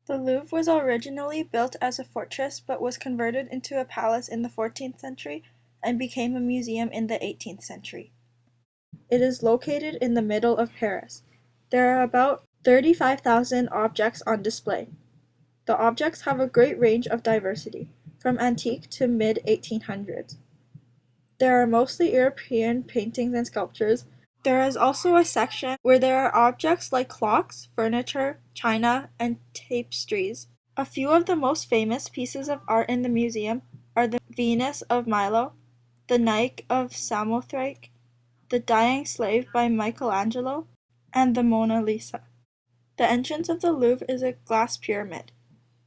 The Louvre was originally built as a fortress but was converted into a palace in the 14th century and became a museum in the 18th century. It is located in the middle of Paris. There are about 35,000 objects on display. The objects have a great range of diversity, from antique to mid-1800s. There are mostly European paintings and sculptures. There is also a section where there are objects like clocks, furniture, china, and tapestries. A few of the most famous pieces of art in the museum are the Venus of Milo, the Nike of Samothrace, the Dying Slave by Michelangelo, and the Mona Lisa. The entrance of the Louvre is a glass pyramid.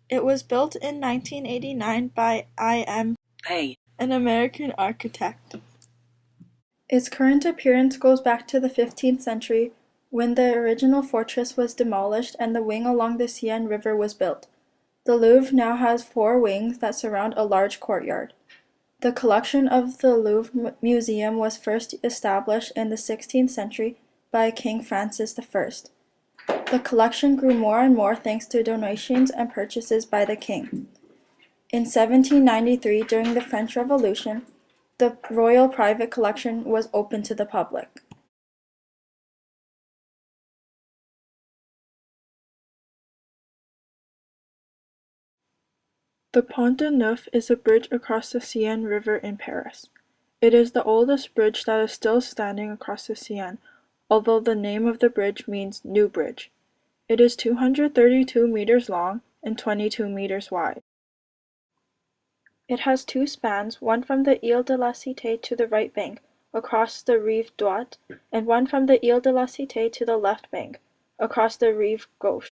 It was built in 1989 by I.M. Pei, an American architect. Its current appearance goes back to the 15th century, when the original fortress was demolished and the wing along the Seine River was built. The Louvre now has 4 wings that surround a large courtyard. The collection of the Louvre Museum was first established in the 16th century by King Francis I. The collection grew more and more thanks to donations and purchases by the king. In 1793, during the French Revolution, the royal private collection was open to the public. The Pont de Neuf is a bridge across the Seine River in Paris. It is the oldest bridge that is still standing across the Seine, although the name of the bridge means New Bridge. It is 232 meters long and 22 meters wide. It has 2 spans, one from the Ile de la Cité to the right bank, across the Rive Droite, and one from the Ile de la Cité to the left bank, across the Rive Gauche.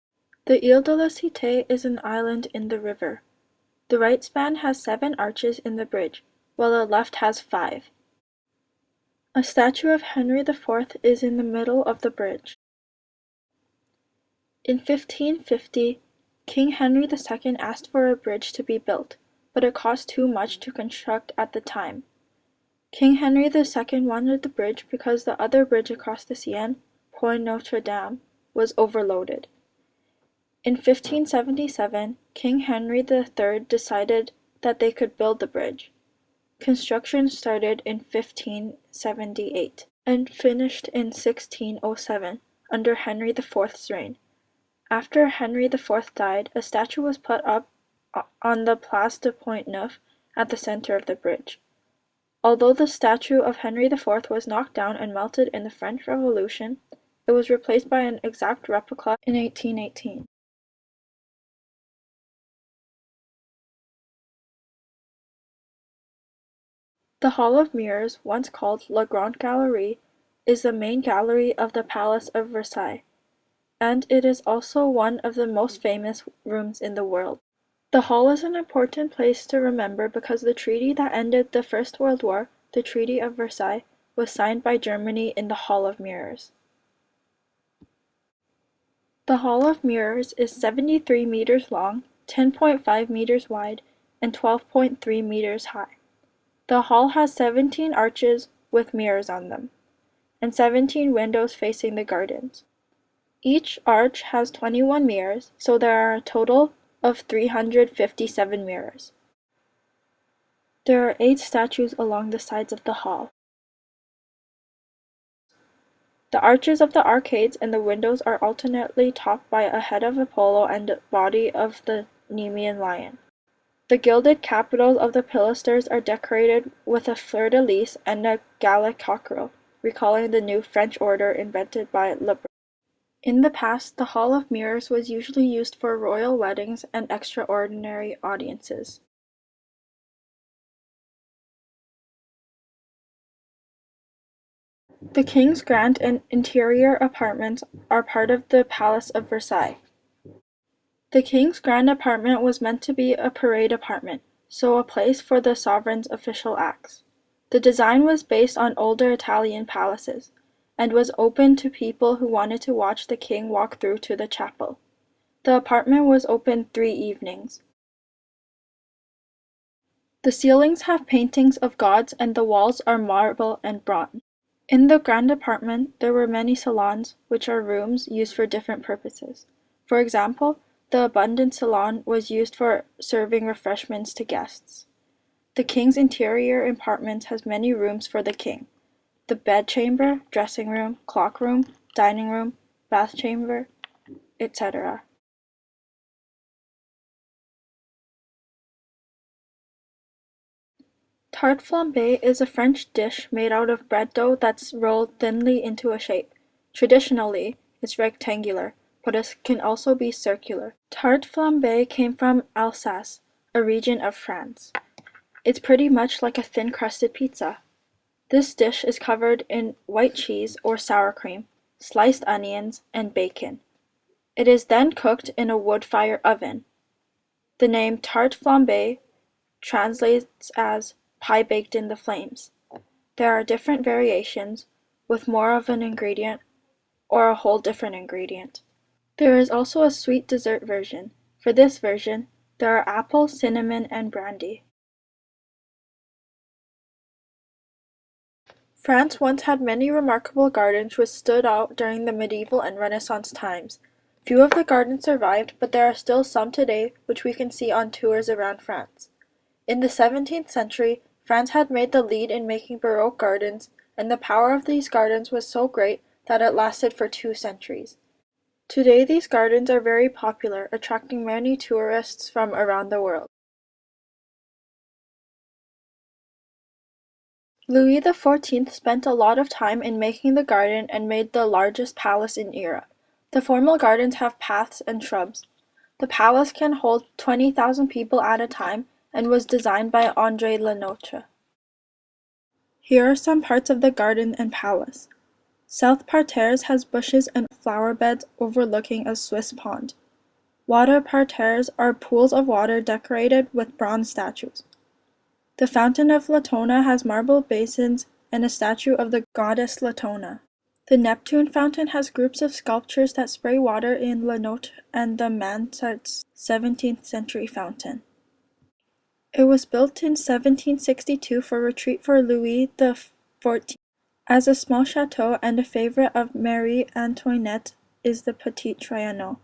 The Ile de la Cité is an island in the river. The right span has 7 arches in the bridge, while the left has 5. A statue of Henry IV is in the middle of the bridge. In 1550, King Henry II asked for a bridge to be built, but it cost too much to construct at the time. King Henry II wanted the bridge because the other bridge across the Seine, Pont Notre Dame, was overloaded. In 1577, King Henry III decided that they could build the bridge. Construction started in 1578 and finished in 1607 under Henry IV's reign. After Henry IV died, a statue was put up on the Place du Pont Neuf at the center of the bridge. Although the statue of Henry IV was knocked down and melted in the French Revolution, it was replaced by an exact replica in 1818. The Hall of Mirrors, once called La Grande Galerie, is the main gallery of the Palace of Versailles, and it is also one of the most famous rooms in the world. The hall is an important place to remember because the treaty that ended the First World War, the Treaty of Versailles, was signed by Germany in the Hall of Mirrors. The Hall of Mirrors is 73 meters long, 10.5 meters wide, and 12.3 meters high. The hall has 17 arches with mirrors on them, and 17 windows facing the gardens. Each arch has 21 mirrors, so there are a total of 357 mirrors. There are 8 statues along the sides of the hall. The arches of the arcades and the windows are alternately topped by a head of Apollo and body of the Nemean lion. The gilded capitals of the pilasters are decorated with a fleur-de-lis and a Gallic cockerel, recalling the new French order invented by Le Brun. In the past, the Hall of Mirrors was usually used for royal weddings and extraordinary audiences. The King's Grand and Interior apartments are part of the Palace of Versailles. The King's Grand apartment was meant to be a parade apartment, so a place for the sovereign's official acts. The design was based on older Italian palaces, and was open to people who wanted to watch the king walk through to the chapel. The apartment was open 3 evenings. The ceilings have paintings of gods and the walls are marble and bronze. In the grand apartment, there were many salons, which are rooms used for different purposes. For example, The abundant salon was used for serving refreshments to guests. The king's interior apartment has many rooms for the king: the bedchamber, dressing room, clock room, dining room, bath chamber, etc. Tarte flambée is a French dish made out of bread dough that's rolled thinly into a shape. Traditionally, it's rectangular, but it can also be circular. Tarte flambée came from Alsace, a region of France. It's pretty much like a thin-crusted pizza. This dish is covered in white cheese or sour cream, sliced onions, and bacon. It is then cooked in a wood-fire oven. The name tarte flambée translates as pie baked in the flames. There are different variations, with more of an ingredient or a whole different ingredient. There is also a sweet dessert version. For this version, there are apple, cinnamon, and brandy. France once had many remarkable gardens which stood out during the medieval and Renaissance times. Few of the gardens survived, but there are still some today which we can see on tours around France. In the 17th century, France had made the lead in making Baroque gardens, and the power of these gardens was so great that it lasted for 2 centuries. Today these gardens are very popular, attracting many tourists from around the world. Louis XIV spent a lot of time in making the garden and made the largest palace in Europe. The formal gardens have paths and shrubs. The palace can hold 20,000 people at a time and was designed by André Le Nôtre. Here are some parts of the garden and palace. South Parterres has bushes and flower beds overlooking a Swiss pond. Water parterres are pools of water decorated with bronze statues. The Fountain of Latona has marble basins and a statue of the goddess Latona. The Neptune Fountain has groups of sculptures that spray water in Le Nôtre and the Mansart's 17th century fountain. It was built in 1762 for retreat for Louis XIV. As a small chateau and a favorite of Marie Antoinette is the Petit Trianon.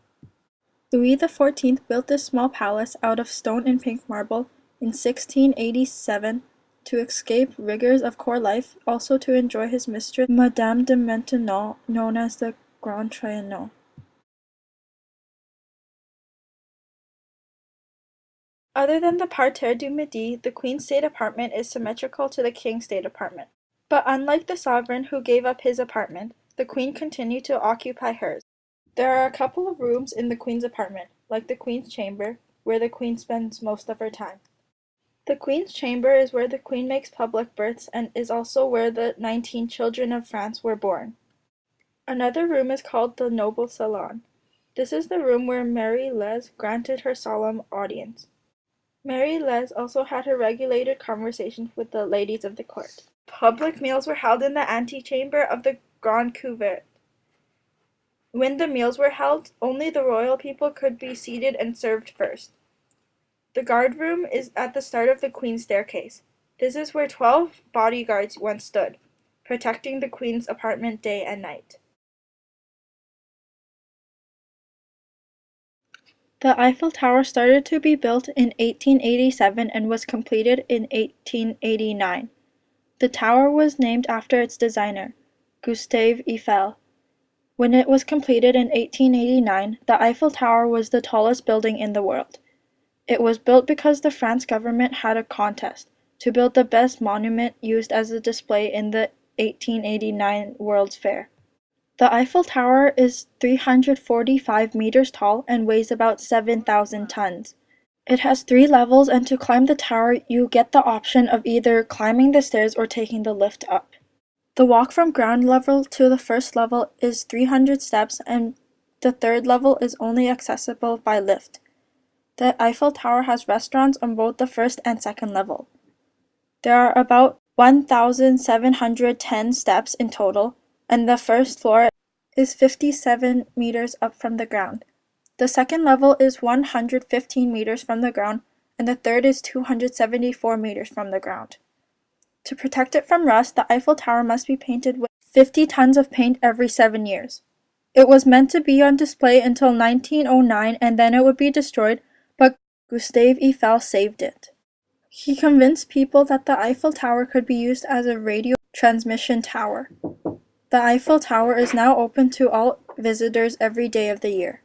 Louis XIV built this small palace out of stone and pink marble in 1687 to escape rigors of court life, also to enjoy his mistress Madame de Maintenon, known as the Grand Trianon. Other than the Parterre du Midi, the Queen's State Apartment is symmetrical to the King's State Apartment. But unlike the sovereign who gave up his apartment, the Queen continued to occupy hers. There are a couple of rooms in the Queen's apartment, like the Queen's Chamber, where the Queen spends most of her time. The Queen's Chamber is where the Queen makes public births and is also where the 19 children of France were born. Another room is called the Noble Salon. This is the room where Marie-Lise granted her solemn audience. Marie-Lise also had her regulated conversations with the ladies of the court. Public meals were held in the antechamber of the Grand Couvert. When the meals were held, only the royal people could be seated and served first. The guard room is at the start of the Queen's staircase. This is where 12 bodyguards once stood, protecting the Queen's apartment day and night. The Eiffel Tower started to be built in 1887 and was completed in 1889. The tower was named after its designer, Gustave Eiffel. When it was completed in 1889, the Eiffel Tower was the tallest building in the world. It was built because the France government had a contest to build the best monument used as a display in the 1889 World's Fair. The Eiffel Tower is 345 meters tall and weighs about 7,000 tons. It has 3 levels, and to climb the tower you get the option of either climbing the stairs or taking the lift up. The walk from ground level to the first level is 300 steps, and the third level is only accessible by lift. The Eiffel Tower has restaurants on both the first and second level. There are about 1,710 steps in total, and the first floor is 57 meters up from the ground. The second level is 115 meters from the ground, and the third is 274 meters from the ground. To protect it from rust, the Eiffel Tower must be painted with 50 tons of paint every 7 years. It was meant to be on display until 1909 and then it would be destroyed, but Gustave Eiffel saved it. He convinced people that the Eiffel Tower could be used as a radio transmission tower. The Eiffel Tower is now open to all visitors every day of the year.